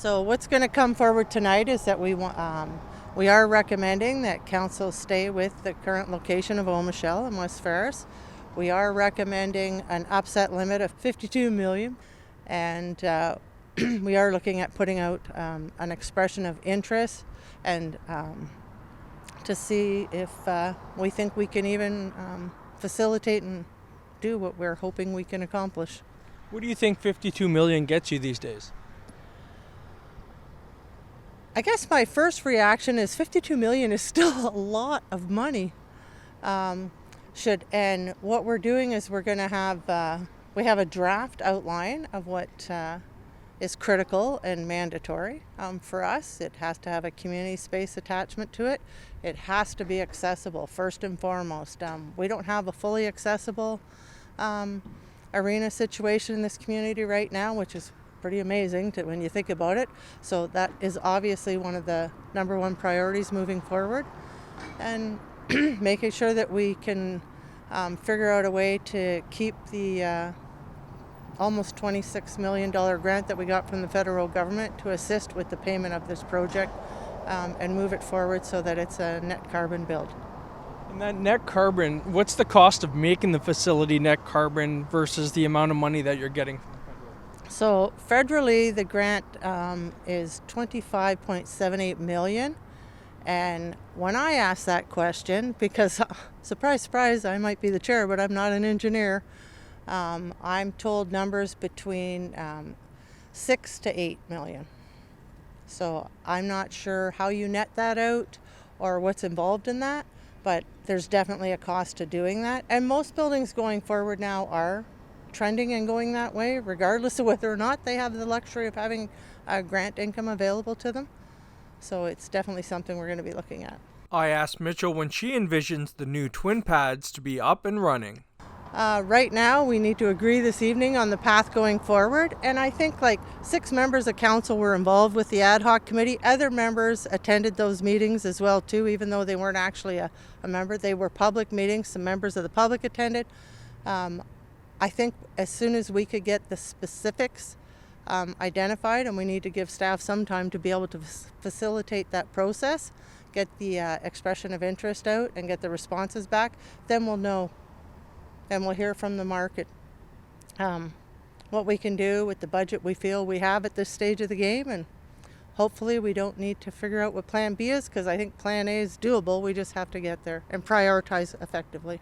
So what's going to come forward tonight is that we are recommending that council stay with the current location of Omichelle in West Ferris. We are recommending an upset limit of 52 million, and we are looking at putting out an expression of interest and to see if we think we can even facilitate and do what we're hoping we can accomplish. What do you think 52 million gets you these days? I guess my first reaction is 52 million is still a lot of money. And what we're doing is we're going to have we have a draft outline of what is critical and mandatory for us. It has to have a community space attachment to it. It has to be accessible first and foremost. We don't have a fully accessible arena situation in this community right now, which is pretty amazing when you think about it. So that is obviously one of the number one priorities moving forward, and making sure that we can figure out a way to keep the almost $26 million grant that we got from the federal government to assist with the payment of this project and move it forward so that it's a net carbon build. And that net carbon, what's the cost of making the facility net carbon versus the amount of money that you're getting? So federally, the grant is $25.78 million. And when I asked that question, because surprise, surprise, I might be the chair, but I'm not an engineer, I'm told numbers between 6 to 8 million. So I'm not sure how you net that out or what's involved in that, but there's definitely a cost to doing that. And most buildings going forward now are trending and going that way, regardless of whether or not they have the luxury of having grant income available to them. So it's definitely something we're going to be looking at. I asked Mitchell when she envisions the new twin pads to be up and running. Right now, we need to agree this evening on the path going forward. And I think 6 members of council were involved with the ad hoc committee. Other members attended those meetings as well, too, even though they weren't actually a member. They were public meetings. Some members of the public attended. I think as soon as we could get the specifics identified, and we need to give staff some time to be able to facilitate that process, get the expression of interest out and get the responses back, then we'll know and we'll hear from the market what we can do with the budget we feel we have at this stage of the game, and hopefully we don't need to figure out what plan B is, because I think plan A is doable. We just have to get there and prioritize effectively.